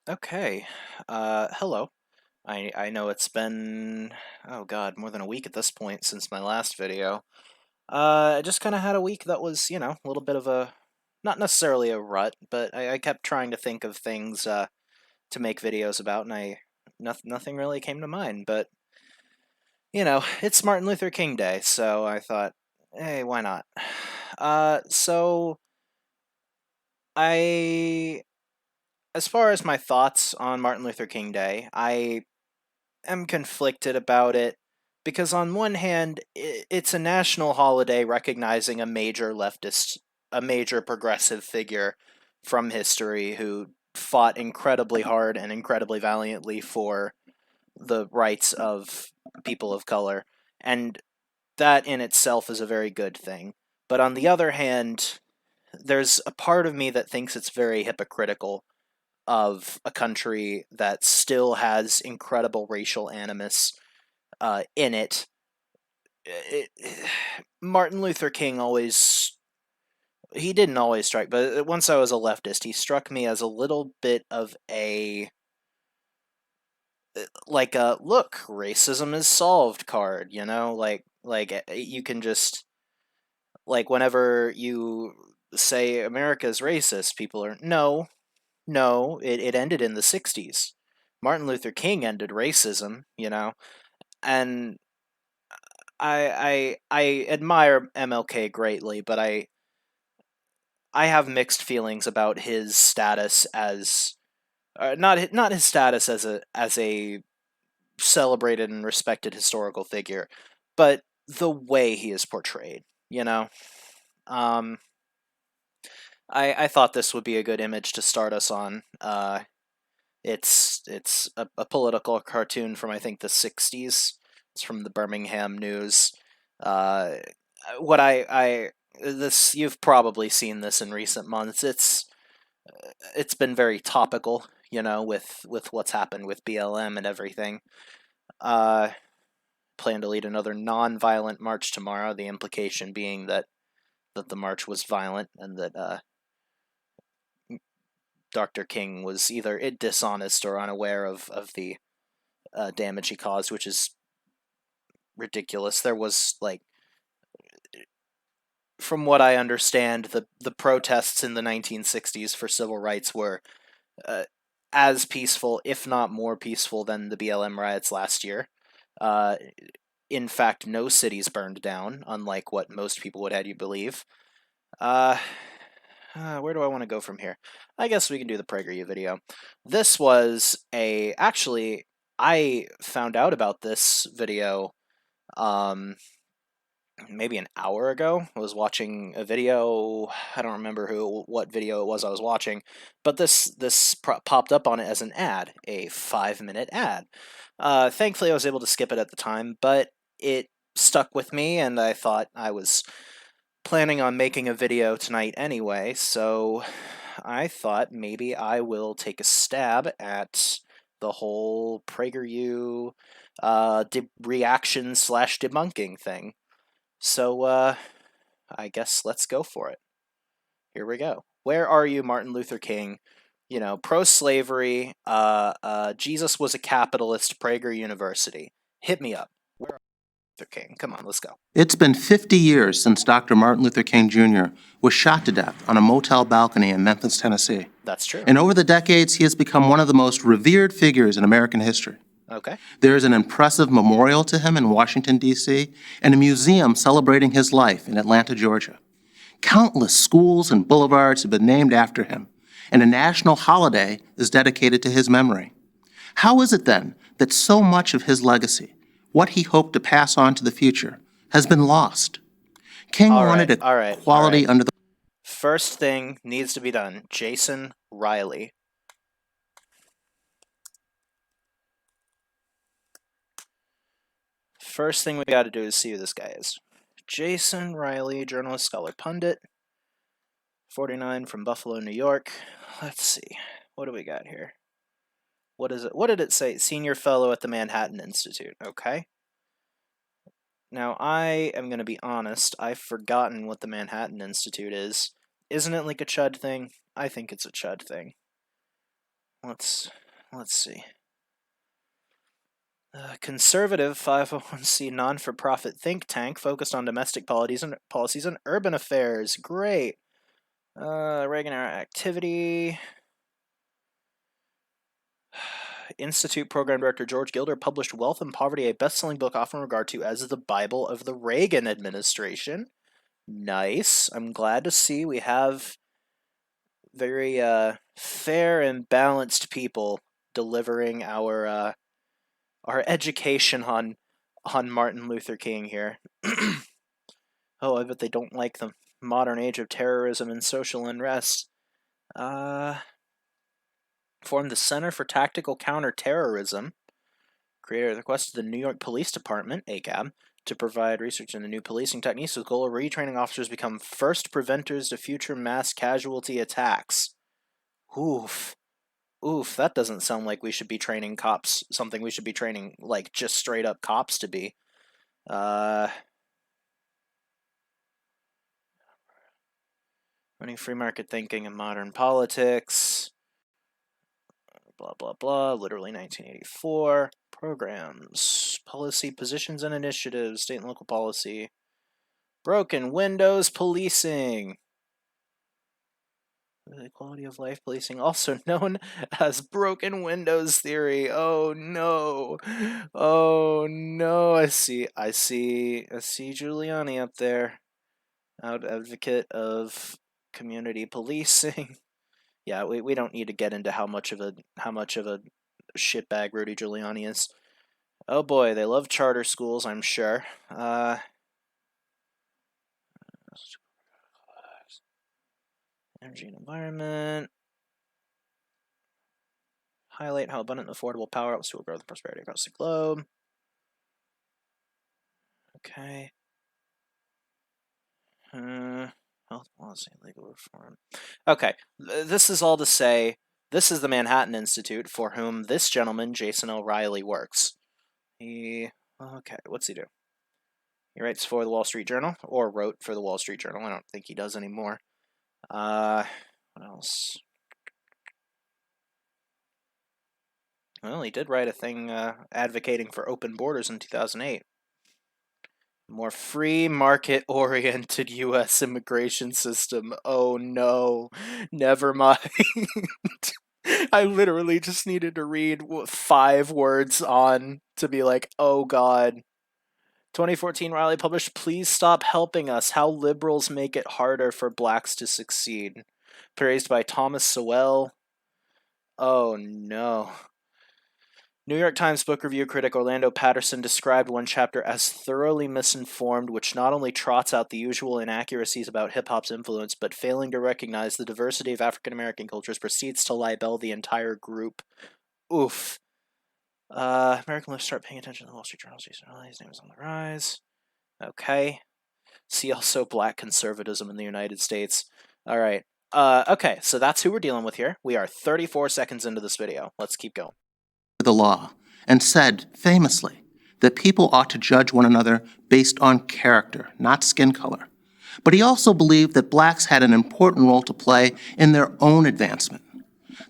Okay. Hello. I know it's been, oh God, more than a week at this point since my last video. I just kind of had a week that was, a little bit of a, not necessarily a rut, but I kept trying to think of things to make videos about, and nothing really came to mind. But, it's Martin Luther King Day, so I thought, hey, why not? So I, as far as my thoughts on Martin Luther King Day, I am conflicted about it because on one hand it's a national holiday recognizing a major progressive figure from history who fought incredibly hard and incredibly valiantly for the rights of people of color, and that in itself is a very good thing. But on the other hand, there's a part of me that thinks it's very hypocritical of a country that still has incredible racial animus in it. Martin Luther King always, he didn't always strike, but once I was a leftist, he struck me as a little bit of a, like a, look, racism is solved card, you can just, like, whenever you say America's racist, people are, no, it ended in the 60s. Martin Luther King ended racism, and I admire MLK greatly, but I have mixed feelings about his status as not his status as a celebrated and respected historical figure, but the way he is portrayed. You know, um, I thought this would be a good image to start us on. It's a political cartoon from, I think, the '60s. It's from the Birmingham News. Uh, what I this you've probably seen this in recent months. It's been very topical, with what's happened with BLM and everything. Uh, Plan to lead another non-violent march tomorrow. The implication being that the march was violent and that Dr. King was either dishonest or unaware of the damage he caused, which is ridiculous. There was, like, from what I understand, the protests in the 1960s for civil rights were uh, as peaceful, if not more peaceful, than the BLM riots last year. Uh, in fact, no cities burned down, unlike what most people would have you believe. Uh, where do I want to go from here? I guess we can do the PragerU video. This was actually, I found out about this video um, maybe an hour ago. I was watching a video. I don't remember what video it was I was watching, but this popped up on it as an ad, a 5-minute ad. Thankfully, I was able to skip it at the time, but it stuck with me, and I thought I was planning on making a video tonight anyway, so I thought maybe I will take a stab at the whole PragerU reaction slash debunking thing. So, I guess let's go for it. Here we go. Where are you, Martin Luther King? Pro-slavery, Jesus was a capitalist, Prager University. Hit me up. Where are you, Luther King? Come on, let's go. It's been 50 years since Dr. Martin Luther King Jr. was shot to death on a motel balcony in Memphis, Tennessee. That's true. And over the decades, he has become one of the most revered figures in American history. Okay. There is an impressive memorial to him in Washington, D.C., and a museum celebrating his life in Atlanta, Georgia. Countless schools and boulevards have been named after him, and a national holiday is dedicated to his memory. How is it, then, that so much of his legacy, what he hoped to pass on to the future, has been lost? King wanted equality under the... First thing needs to be done. Jason Riley. First thing we gotta do is see who this guy is. Jason Riley, journalist, scholar, pundit. 49 from Buffalo, New York. Let's see. What do we got here? What is it? What did it say? Senior fellow at the Manhattan Institute. Okay. Now, I am going to be honest. I've forgotten what the Manhattan Institute is. Isn't it like a chud thing? I think it's a chud thing. let's see. Conservative 501c non-for-profit think tank focused on domestic policies and urban affairs. Great. Reagan-era activity. Institute Program Director George Gilder published Wealth and Poverty, a best-selling book often referred to as the Bible of the Reagan administration. Nice. I'm glad to see we have very fair and balanced people delivering our education on Martin Luther King here. Oh, I bet they don't like the modern age of terrorism and social unrest. Formed the Center for Tactical Counterterrorism. Creator requested the New York Police Department, ACAB, to provide research into new policing techniques with the goal of retraining officers to become first preventers to future mass casualty attacks. Oof. Oof, that doesn't sound like we should be training cops, something we should be training, like, just straight up cops to be. Running free market thinking in modern politics. Blah, blah, blah. Literally 1984. Programs. Policy, positions, and initiatives. State and local policy. Broken windows policing. The quality of life policing, also known as broken windows theory. Oh no. Oh no. I see Giuliani up there. Advocate of community policing. Yeah, we don't need to get into how much of a shitbag Rudy Giuliani is. Oh boy, they love charter schools, I'm sure. Energy and environment. Highlight how abundant and affordable power helps to growth and prosperity across the globe. Okay. Health policy, legal reform. Okay, this is all to say, this is the Manhattan Institute for whom this gentleman, Jason O'Reilly, works. Okay, what's he do? He writes for the Wall Street Journal, or wrote for the Wall Street Journal. I don't think he does anymore. What else? Well, he did write a thing advocating for open borders in 2008. More free market-oriented U.S. immigration system. Oh no, never mind. I literally just needed to read 5 words on to be like, oh god. 2014 Riley published Please Stop Helping Us, How Liberals Make It Harder for Blacks to Succeed. Praised by Thomas Sowell. Oh no. New York Times book review critic Orlando Patterson described one chapter as thoroughly misinformed, which not only trots out the usual inaccuracies about hip-hop's influence, but failing to recognize the diversity of African-American cultures proceeds to libel the entire group. Oof. American left start paying attention to the Wall Street Journal's recent his name is on the rise. Okay. See also black conservatism in the United States. All right. Okay, so that's who we're dealing with here. We are 34 seconds into this video. Let's keep going. The law, and said, famously, that people ought to judge one another based on character, not skin color. But he also believed that blacks had an important role to play in their own advancement.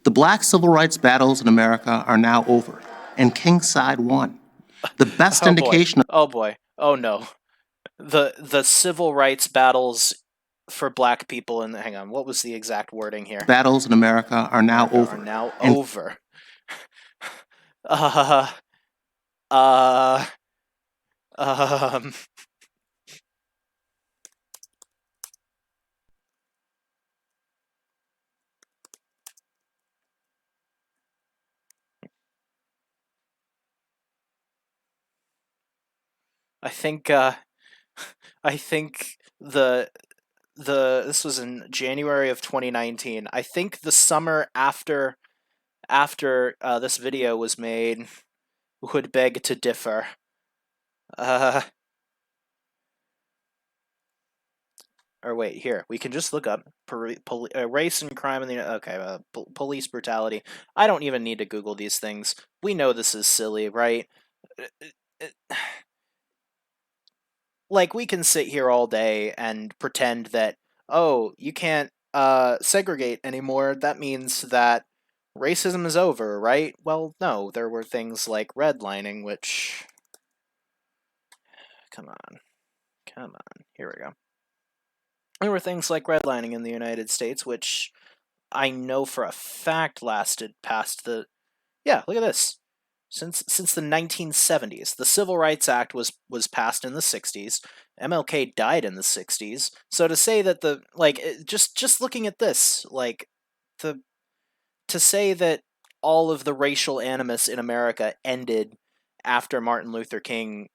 The black civil rights battles in America are now over, and King's side won. The best indication of oh boy. Oh no. The civil rights battles for black people in hang on, what was the exact wording here? Battles in America are now over. Over. I think this was in January of 2019. I think the summer after this video was made would beg to differ. Or wait, here, we can just look up race and crime in the police brutality. I don't even need to Google these things. We know this is silly, right? Like, we can sit here all day and pretend that, oh, you can't segregate anymore. That means that racism is over, right? Well, no, there were things like redlining, which... Come on, here we go. There were things like redlining in the United States, which I know for a fact lasted past the... Yeah, look at this. Since the 1970s, the Civil Rights Act was passed in the 60s. MLK died in the 60s. So to say that just looking at this, like the to say that all of the racial animus in America ended after Martin Luther King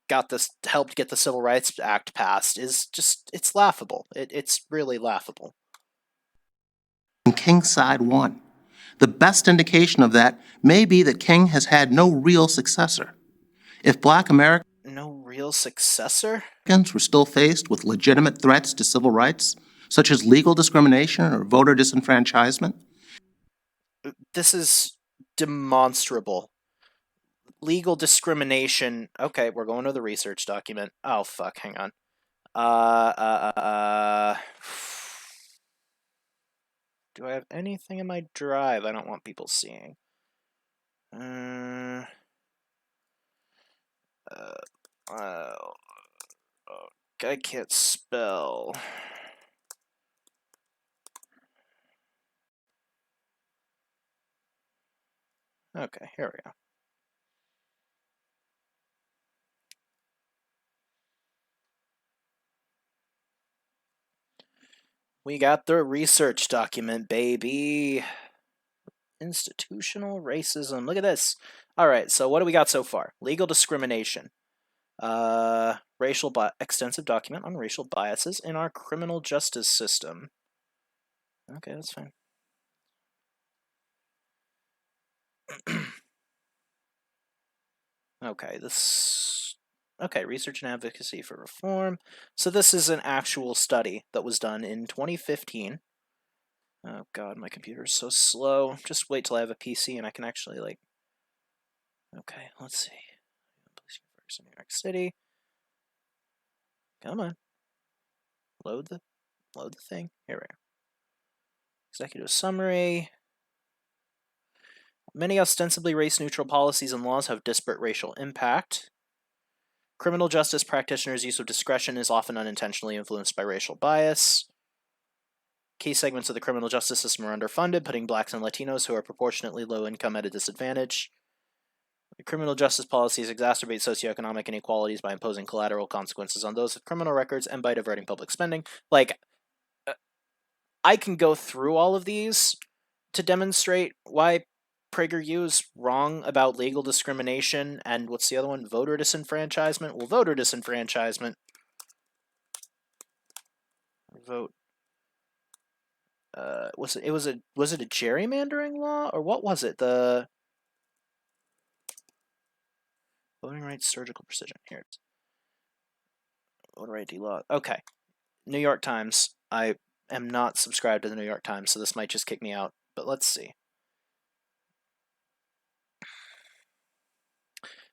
helped get the Civil Rights Act passed is just, it's laughable. It's really laughable. And King's side won. The best indication of that may be that King has had no real successor. If Black Americans No real successor? were still faced with legitimate threats to civil rights, such as legal discrimination or voter disenfranchisement, This is demonstrable. Legal discrimination. Okay, we're going to the research document. Oh, fuck, hang on. Do I have anything in my drive I don't want people seeing? I can't spell. Okay, here we go. We got the research document, baby. Institutional racism. Look at this. All right, so what do we got so far? Legal discrimination. Extensive document on racial biases in our criminal justice system. Okay, that's fine. Okay, research and advocacy for reform. So this is an actual study that was done in 2015. Oh god, my computer is so slow. Just wait till I have a PC and I can actually, like... Okay, let's see. Police Ferguson, New York City. Come on. Load the thing. Here we go. Executive summary. Many ostensibly race-neutral policies and laws have disparate racial impact. Criminal justice practitioners' use of discretion is often unintentionally influenced by racial bias. Key segments of the criminal justice system are underfunded, putting blacks and Latinos who are proportionately low income at a disadvantage. Criminal justice policies exacerbate socioeconomic inequalities by imposing collateral consequences on those with criminal records and by diverting public spending. Like, I can go through all of these to demonstrate why PragerU is wrong about legal discrimination and what's the other one? Voter disenfranchisement? Well, voter disenfranchisement. Vote. Was it a gerrymandering law or what was it? The voting rights surgical precision. Here it is. Voter ID law. Okay. New York Times. I am not subscribed to the New York Times, so this might just kick me out. But let's see.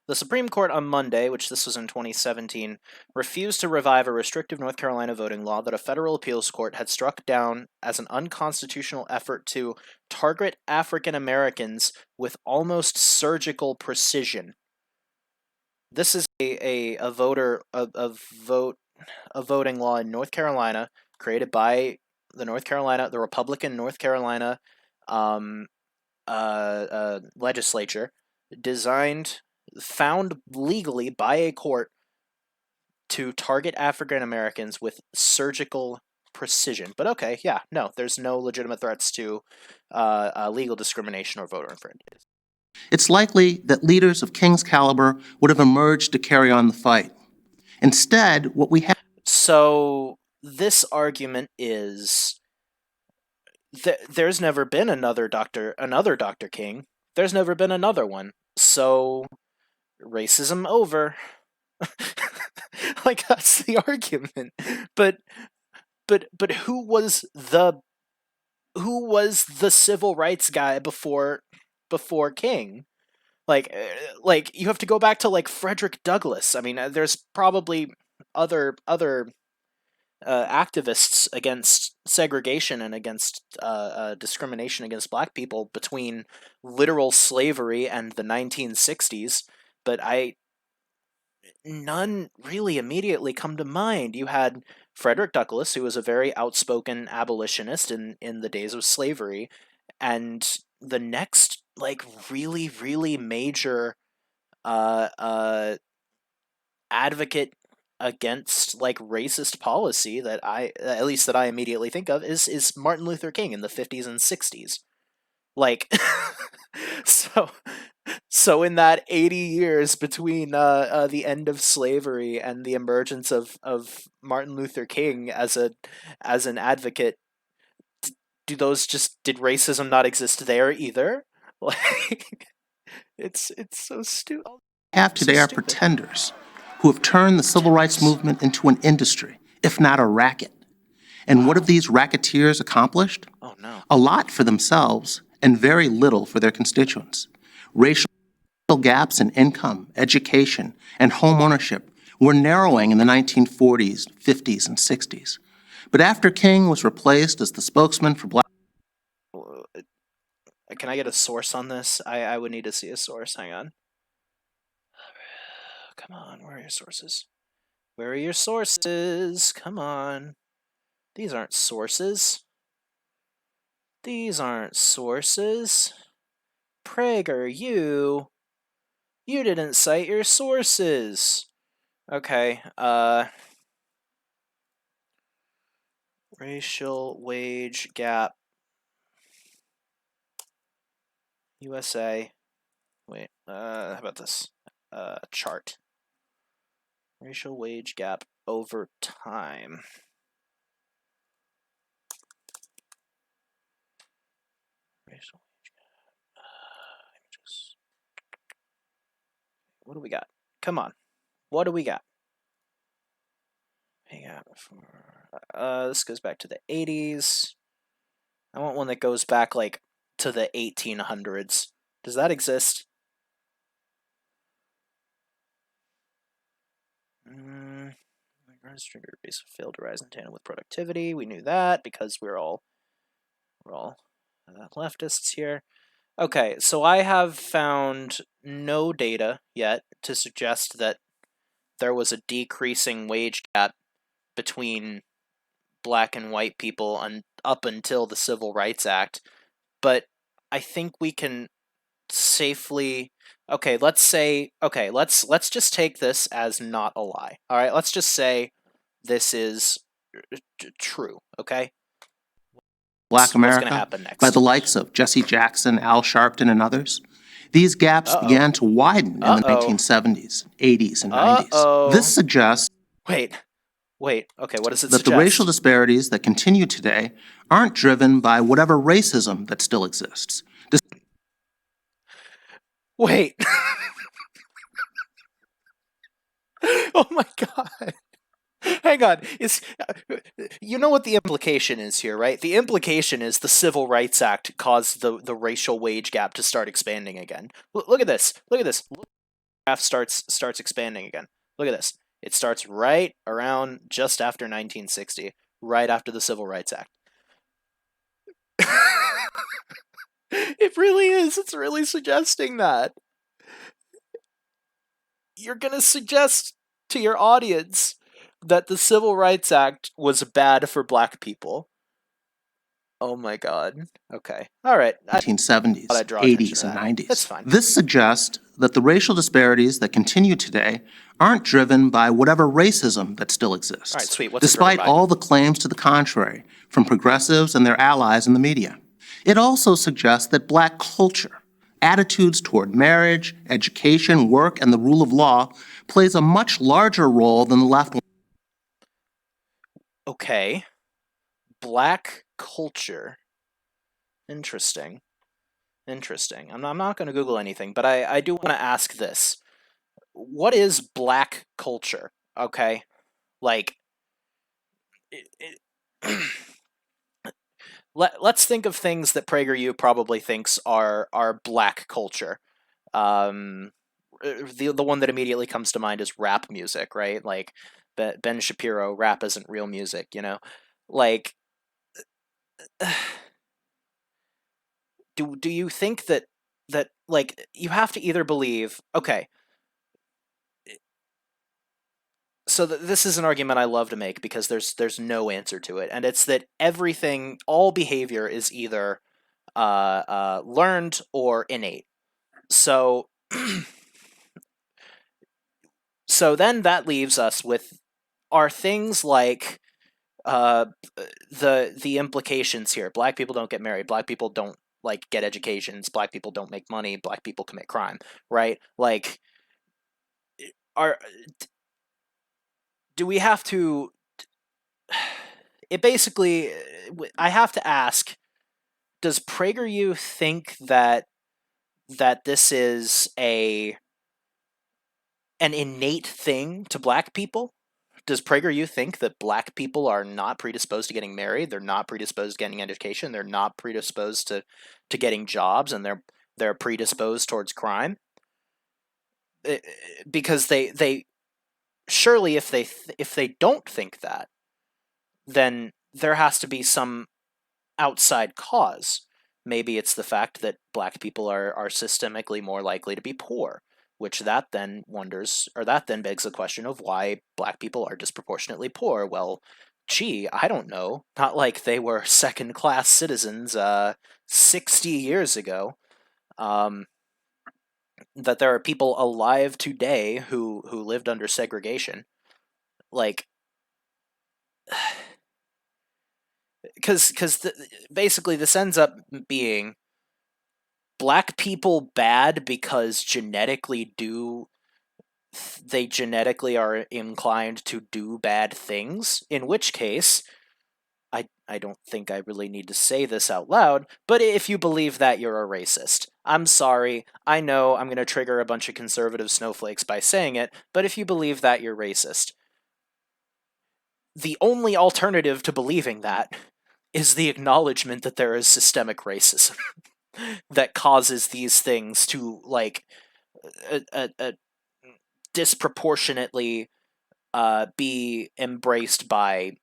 The Supreme Court on Monday, which this was in 2017, refused to revive a restrictive North Carolina voting law that a federal appeals court had struck down as an unconstitutional effort to target African Americans with almost surgical precision. This is a voting law in North Carolina created by the Republican North Carolina legislature, found legally by a court to target African Americans with surgical precision. But okay, yeah, no, there's no legitimate threats to legal discrimination or voter infringement. it's likely that leaders of King's caliber would have emerged to carry on the fight. Instead, what we have... So this argument is there's never been another Dr. King. There's never been another one. So racism over. Like, that's the argument. But who was the civil rights guy before King? Like you have to go back to like Frederick Douglass. I mean, there's probably other activists against segregation and against discrimination against black people between literal slavery and the 1960s, but none really immediately come to mind. You had Frederick Douglass, who was a very outspoken abolitionist in the days of slavery, and the next like really really major uh, uh, advocate against like racist policy that at least that I immediately think of is Martin Luther King in the 50s and 60s. Like so so in that 80 years between the end of slavery and the emergence of Martin Luther King as an advocate, did racism not exist there either? Like it's so stupid. Have So today are stupid. pretenders who have turned the civil rights movement into an industry, if not a racket. And what have these racketeers accomplished? Oh no. A lot for themselves and very little for their constituents. Racial gaps in income, education, and home ownership were narrowing in the 1940s, 50s, and 60s. But after King was replaced as the spokesman for Black... Can I get a source on this? I would need to see a source. Hang on. Come on, where are your sources? Where are your sources? Come on. These aren't sources. These aren't sources. PragerU. You didn't cite your sources. Okay, racial wage gap. USA. Wait, how about this? Chart. Racial wage gap over time. Racial wage gap. Images. What do we got? Come on. What do we got? Hang on. This goes back to the 80s. I want one that goes back like to the 1800s. Does that exist? Trigger base failed to rise in tandem with productivity. We knew that because we're all leftists here. Okay, so I have found no data yet to suggest that there was a decreasing wage gap between black and white people up until the Civil Rights Act, but I think we can safely let's just take this as not a lie. All right, let's just say this is true, okay? Black What's going to America happen next? by the likes of Jesse Jackson, Al Sharpton, and others. These gaps began to widen in the 1970s, 80s, and 90s. This suggests Wait, okay, what does it that suggest? the racial disparities that continue today aren't driven by whatever racism that still exists. Wait. Oh my god. Hang on. You know what the implication is here, right? The implication is the Civil Rights Act caused the racial wage gap to start expanding again. Look at this. Look at this. The graph starts expanding again. Look at this. It starts right around just after 1960, right after the Civil Rights Act. It really is. It's really suggesting that. You're going to suggest to your audience that the Civil Rights Act was bad for black people. Oh my god. Okay. All right. 1970s, 80s, and 90s. That's fine. This suggests that the racial disparities that continue today aren't driven by whatever racism that still exists. All right, sweet. What's despite all the claims to the contrary from progressives and their allies in the media. It also suggests that black culture, attitudes toward marriage, education, work, and the rule of law plays a much larger role than the left. Okay. Black culture. Interesting. I'm not going to Google anything, but I do want to ask this. What is black culture? Okay? Like, let's think of things that PragerU probably thinks are black culture. The one that immediately comes to mind is rap music, right? Like Ben Shapiro, rap isn't real music, you know? Like, do you think that like you have to either believe, okay, so this is an argument I love to make because there's no answer to it, and it's that everything, all behavior is either learned or innate. So so then that leaves us with, are things like uh, the implications here. Black people don't get married. Black people don't like get educations. Black people don't make money. Black people commit crime. Right? Like, are do we have to? It basically, I have to ask: does PragerU think that this is an innate thing to black people? Does PragerU think that black people are not predisposed to getting married? They're not predisposed to getting education. They're not predisposed to getting jobs, and they're predisposed towards crime. Because they surely, if they don't think that, then there has to be some outside cause. Maybe it's the fact that black people are systemically more likely to be poor, which that then wonders, or that then begs the question of why black people are disproportionately poor. Well, gee, I don't know. Not like they were second class citizens 60 years ago. That there are people alive today who lived under segregation. Like, because basically this ends up being black people bad because they genetically are inclined to do bad things, in which case I don't think I really need to say this out loud, but if you believe that, you're a racist. I'm sorry. I know I'm going to trigger a bunch of conservative snowflakes by saying it, but if you believe that, you're racist. The only alternative to believing that is the acknowledgement that there is systemic racism that causes these things to, like, disproportionately be embraced by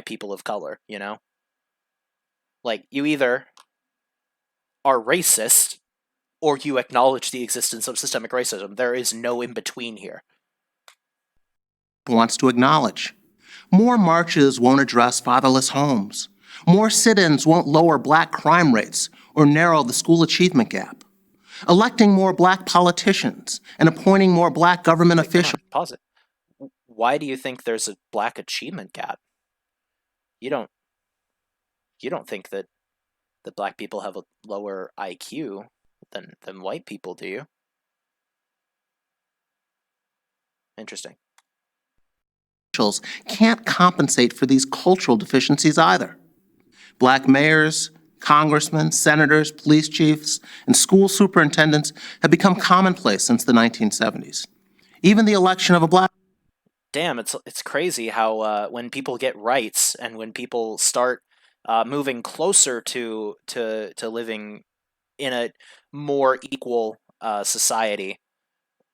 people of color, you know? Like, you either are racist or you acknowledge the existence of systemic racism. There is no in between here. Wants to acknowledge. More marches won't address fatherless homes. More sit-ins won't lower black crime rates or narrow the school achievement gap. Electing more black politicians and appointing more black government Wait, hold officials. on, pause it. Why do you think there's a black achievement gap? You don't think that black people have a lower IQ than white people, do you? Interesting. Can't compensate for these cultural deficiencies either. Black mayors, congressmen, senators, police chiefs, and school superintendents have become commonplace since the 1970s. Even the election of a black Damn, it's crazy how when people get rights and when people start moving closer to living in a more equal society,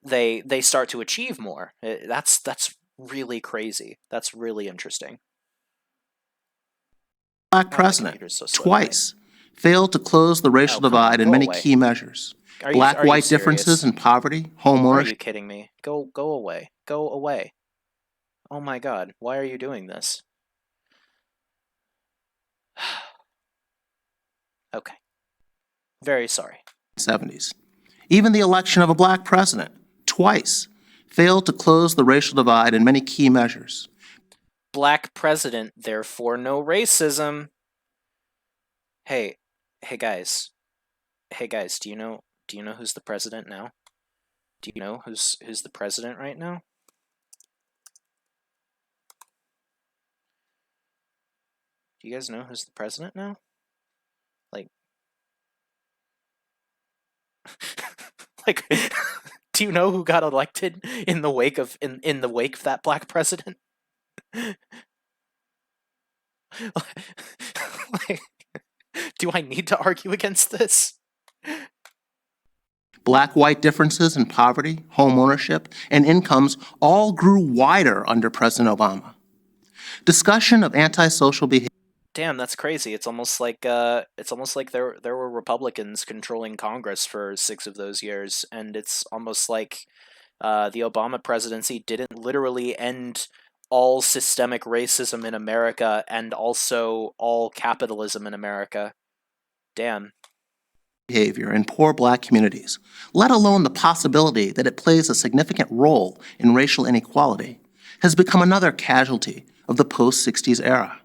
they start to achieve more. That's really crazy. That's really interesting. black God, my president computer's so slow today. twice failed to close the Oh, racial come on, divide in go many away. key measures. Are you Black-white differences serious? in poverty, home Are ownership. you kidding me? Go away. Go away. Oh my god, why are you doing this? Okay. Very sorry. 70s. Even the election of a black president twice failed to close the racial divide in many key measures. Black president, therefore no racism. Hey, hey guys. Hey guys, do you know who's the president now? Do you know who's the president right now? Do you guys know who's the president now? Like like do you know who got elected in the wake of in the wake of that black president? Like, do I need to argue against this? Black-white differences in poverty, home ownership, and incomes all grew wider under President Obama. Discussion of antisocial behavior. Damn, that's crazy. It's almost like there were Republicans controlling Congress for 6 of those years, and it's almost like the Obama presidency didn't literally end all systemic racism in America and also all capitalism in America. Damn. Behavior in poor Black communities, let alone the possibility that it plays a significant role in racial inequality, has become another casualty of the post-60s era.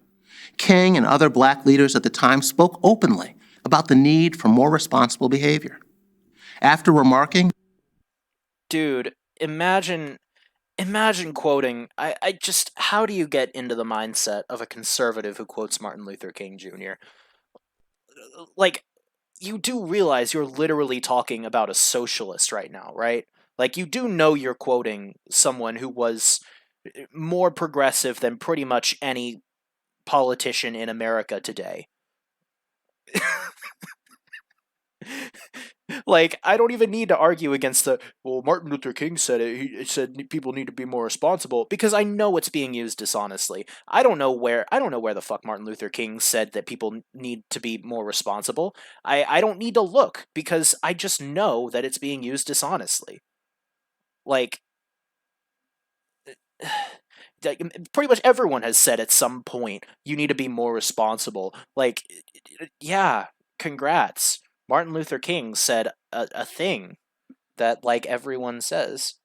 King and other Black leaders at the time spoke openly about the need for more responsible behavior. After remarking, Dude, imagine quoting. I just, how do you get into the mindset of a conservative who quotes Martin Luther King Jr.? Like, you do realize you're literally talking about a socialist right now, right? Like, you do know you're quoting someone who was more progressive than pretty much any politician in America today. Like, I don't even need to argue against well, Martin Luther King said it. He said people need to be more responsible, because I know it's being used dishonestly. I don't know where the fuck Martin Luther King said that people need to be more responsible. I don't need to look, because I just know that it's being used dishonestly. Like, pretty much everyone has said at some point, you need to be more responsible. Like, yeah, congrats. Martin Luther King said a thing that, like, everyone says.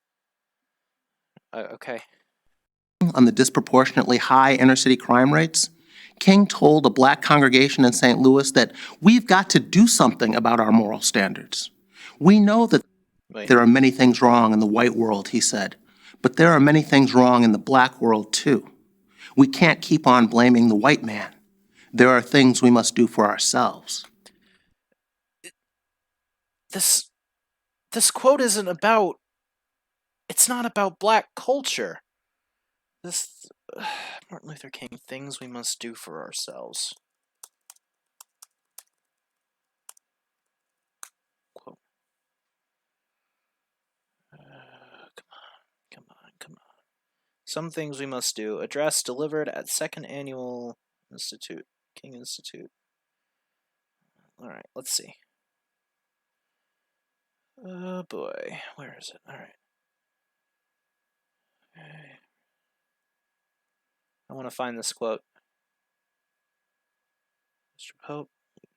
Okay. on the disproportionately high inner-city crime rates, King told a Black congregation in St. Louis that we've got to do something about our moral standards. We know that there are many things wrong in the white world, he said, but there are many things wrong in the Black world too. We can't keep on blaming the white man. There are things we must do for ourselves. This quote isn't about. It's not about Black culture. This Martin Luther King, things we must do for ourselves. Quote. Come on. Some things we must do. Address delivered at second annual King Institute. All right, let's see. Oh boy, where is it? All right. Okay. I want to find this quote. Mr. Pope,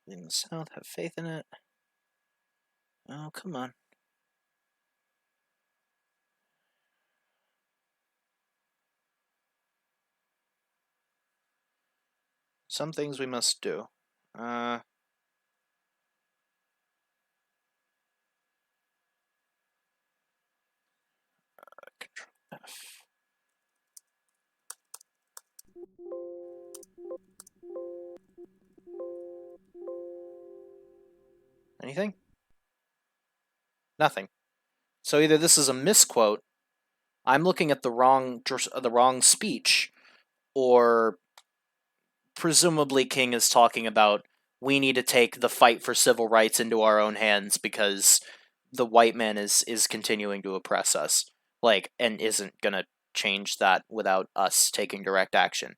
in the South, have faith in it. Oh, come on. Some things we must do. Control F. Anything? Nothing. So either this is a misquote, I'm looking at the wrong speech, or presumably King is talking about we need to take the fight for civil rights into our own hands because the white man is continuing to oppress us, like, and isn't gonna change that without us taking direct action.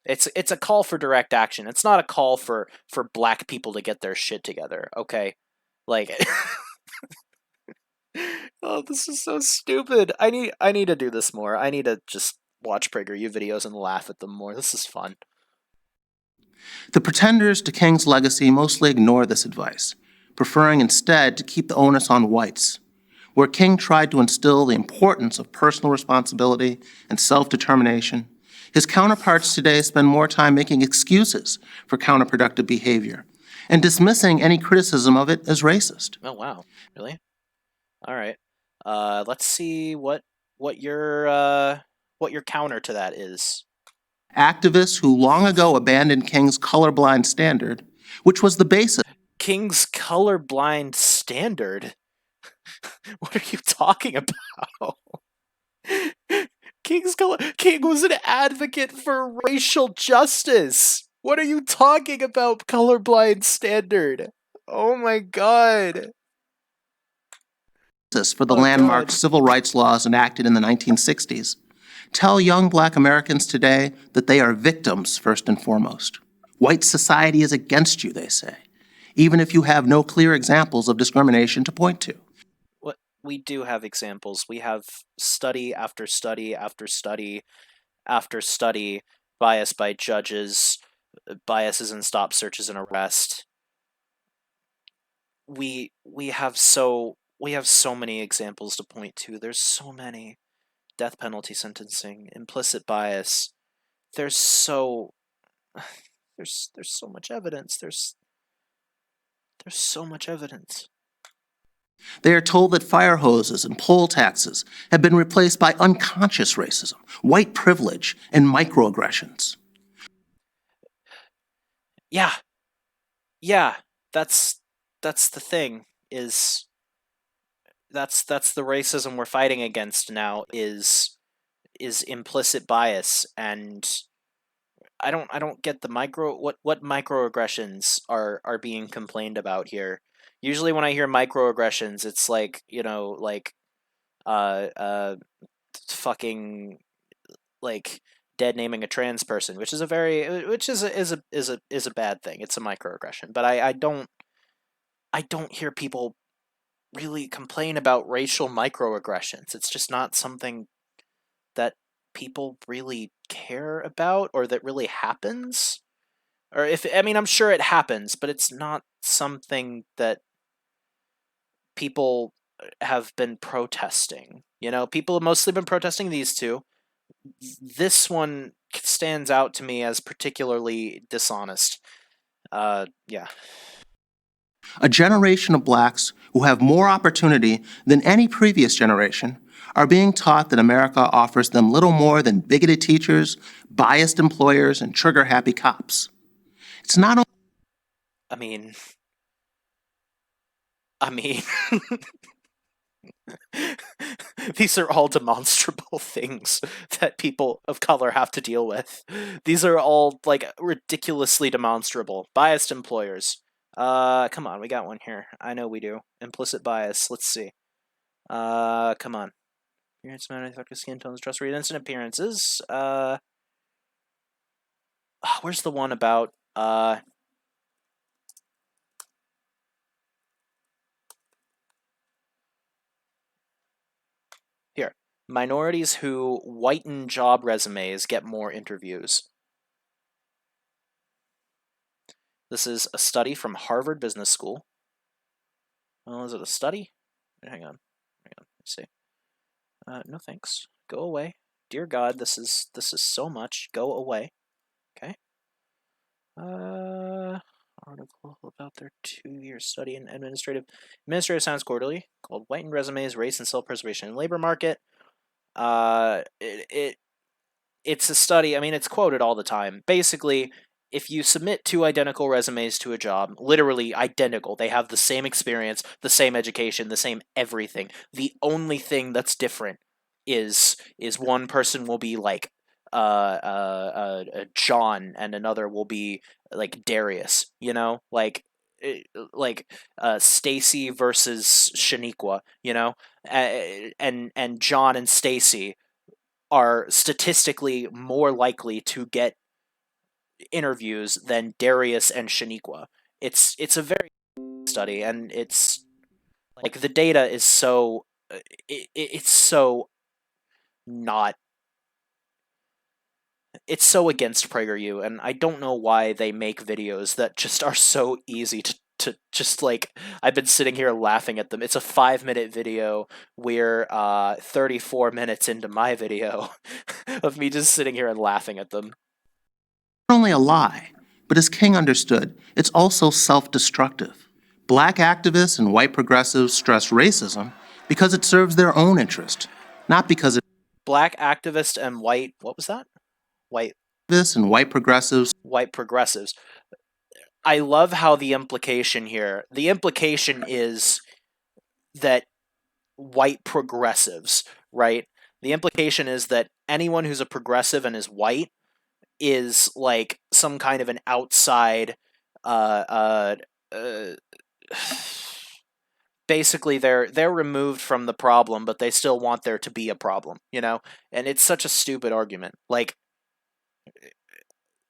It's a call for direct action. It's not a call for Black people to get their shit together, okay? Like, oh, this is so stupid. I need to do this more. I need to just watch PragerU videos and laugh at them more. This is fun. The pretenders to King's legacy mostly ignore this advice, preferring instead to keep the onus on whites. Where King tried to instill the importance of personal responsibility and self-determination, his counterparts today spend more time making excuses for counterproductive behavior and dismissing any criticism of it as racist. Oh, wow. Really? All right. Let's see what your counter to that is. Activists who long ago abandoned King's colorblind standard, which was the basis. King's colorblind standard? What are you talking about? King was an advocate for racial justice. What are you talking about, colorblind standard? Oh my god. For the Oh, landmark God. civil rights laws enacted in the 1960s, tell young black Americans today that they are victims first and foremost. White society is against you, they say, even if you have no clear examples of discrimination to point to. What we do have examples. We have study after study after study after study, bias by judges, biases in stop searches and arrest. We have so many examples to point to. There's so many. Death penalty sentencing, implicit bias. There's so there's so much evidence. There's so much evidence. They are told that fire hoses and poll taxes have been replaced by unconscious racism, white privilege, and microaggressions. Yeah. Yeah. That's the thing is that's the racism we're fighting against now is implicit bias, and I don't get the what microaggressions are being complained about here. Usually when I hear microaggressions, it's like, like uh uh fucking like dead naming a trans person, which is a very which is a bad thing. It's a microaggression. But I don't hear people really complain about racial microaggressions. It's just not something that people really care about or that really happens. Or if I mean, I'm sure it happens, but it's not something that people have been protesting. People have mostly been protesting these two. This one stands out to me as particularly dishonest. Yeah. A generation of blacks who have more opportunity than any previous generation are being taught that America offers them little more than bigoted teachers, biased employers, and trigger-happy cops. It's not only I mean, I mean, these are all demonstrable things that people of color have to deal with. These are all like ridiculously demonstrable. Biased employers. Come on, we got one here. I know we do. Implicit bias. Let's see. Come on. Appearance, manufactured skin tones, trust rate, instant appearances. Where's the one about here. Minorities who whiten job resumes get more interviews. This is a study from Harvard Business School. Oh, is it a study? Hang on. Let's see. No thanks. Go away. Dear God, this is so much. Go away. Okay. Article about their 2-year study in administrative science quarterly called "Whitened Resumes: Race and Self-Preservation in Labor Market." It's a study. I mean, it's quoted all the time. Basically, if you submit two identical resumes to a job, literally identical, they have the same experience, the same education, the same everything. The only thing that's different is one person will be like John and another will be like Darius, Stacy versus Shaniqua, and John and Stacy are statistically more likely to get interviews than Darius and Shaniqua. It's a very study, and it's like the data is so it's so not it's so against PragerU, and I don't know why they make videos that just are so easy to just like I've been sitting here laughing at them. It's a 5-minute video. We're 34 minutes into my video of me just sitting here and laughing at them. not only a lie, but as King understood, it's also self-destructive. Black activists and white progressives stress racism because it serves their own interest, not because it Black activist and white, what was that? White this and white progressives white progressives. I love how the implication is that white progressives, right? The implication is that anyone who's a progressive and is white is like some kind of an outside uh uh, uh basically they're removed from the problem, but they still want there to be a problem, you know? And it's such a stupid argument. Like,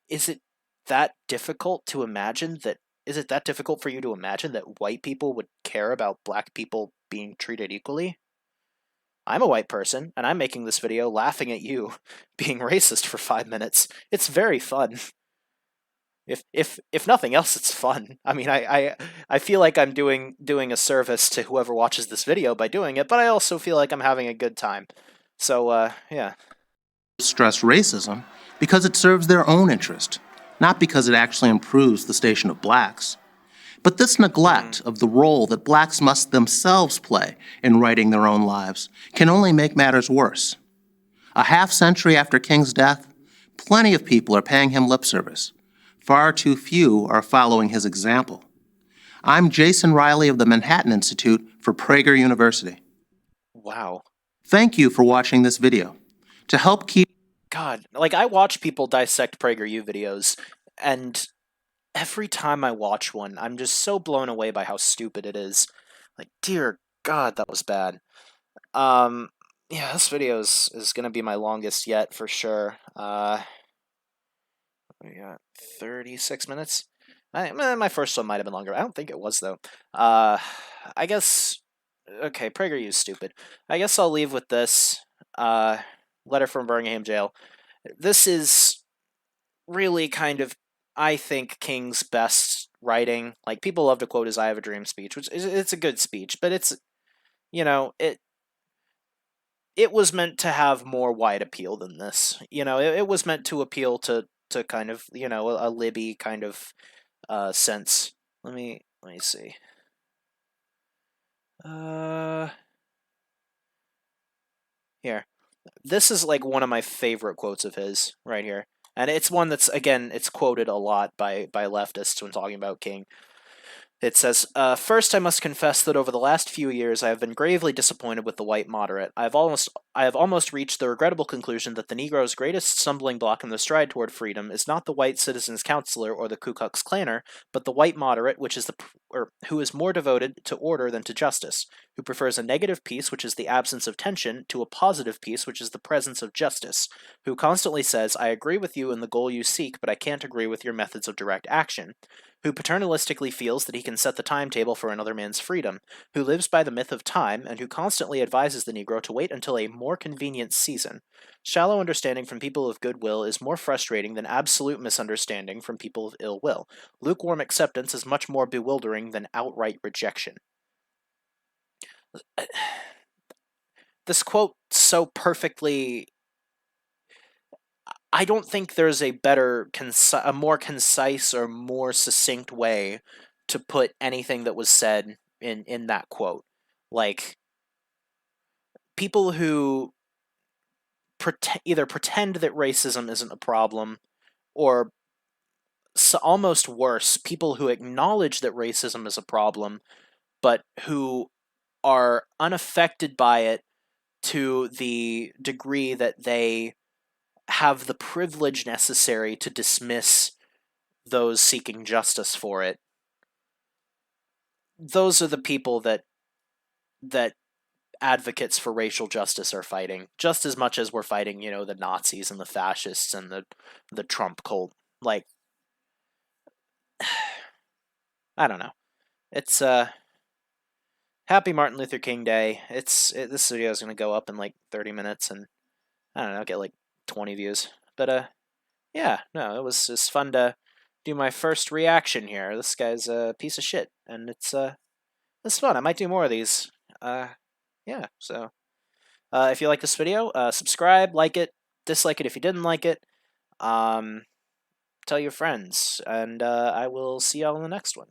is it that difficult to imagine that is it that difficult for you to imagine that white people would care about black people being treated equally? I'm a white person, and I'm making this video laughing at you being racist for 5 minutes. It's very fun. If nothing else, it's fun. I mean, I feel like I'm doing a service to whoever watches this video by doing it, but I also feel like I'm having a good time. So yeah. Stress racism because it serves their own interest, not because it actually improves the station of blacks. But this neglect of the role that blacks must themselves play in writing their own lives can only make matters worse. A half-century after King's death, plenty of people are paying him lip service. Far too few are following his example. I'm Jason Riley of the Manhattan Institute for Prager University. Wow. Thank you for watching this video. To help keep... God, like, I watch people dissect PragerU videos, and every time I watch one, I'm just so blown away by how stupid it is. Like, dear God, that was bad. Yeah, this video is gonna be my longest yet for sure. We got 36 minutes. My first one might have been longer. I don't think it was, though. I guess... Okay, PragerU is stupid. I guess I'll leave with this. Letter from Birmingham Jail. This is really kind of, I think, King's best writing. Like, people love to quote his "I Have a Dream" speech, which it's a good speech, but it's, you know, it was meant to have more wide appeal than this. You know, it was meant to appeal to kind of, you know, a Libby kind of sense. Let me see. Here. This is like one of my favorite quotes of his right here. And it's one that's, again, it's quoted a lot by leftists when talking about King. It says, first I must confess that over the last few years I have been gravely disappointed with the white moderate. I have almost reached the regrettable conclusion that the Negro's greatest stumbling block in the stride toward freedom is not the white citizen's counselor or the Ku Klux Klaner, but the white moderate, who is more devoted to order than to justice, who prefers a negative peace, which is the absence of tension, to a positive peace, which is the presence of justice, who constantly says, I agree with you in the goal you seek, but I can't agree with your methods of direct action, who paternalistically feels that he can set the timetable for another man's freedom, who lives by the myth of time, and who constantly advises the Negro to wait until a more convenient season. Shallow understanding from people of goodwill is more frustrating than absolute misunderstanding from people of ill will. Lukewarm acceptance is much more bewildering than outright rejection. This quote so perfectly... I don't think there's a more concise or more succinct way to put anything that was said in that quote. Like, people who either pretend that racism isn't a problem, or almost worse, people who acknowledge that racism is a problem, but who are unaffected by it to the degree that they have the privilege necessary to dismiss those seeking justice for it. Those are the people that advocates for racial justice are fighting, just as much as we're fighting, you know, the Nazis and the fascists and the Trump cult. Like, I don't know. It's happy Martin Luther King Day. This video is gonna go up in like 30 minutes, and I don't know, get like 20 views. But yeah, no, it was fun to do my first reaction here. This guy's a piece of shit, and it's fun. I might do more of these. Yeah, so if you like this video, subscribe, like it, dislike it if you didn't like it, tell your friends, and I will see y'all in the next one.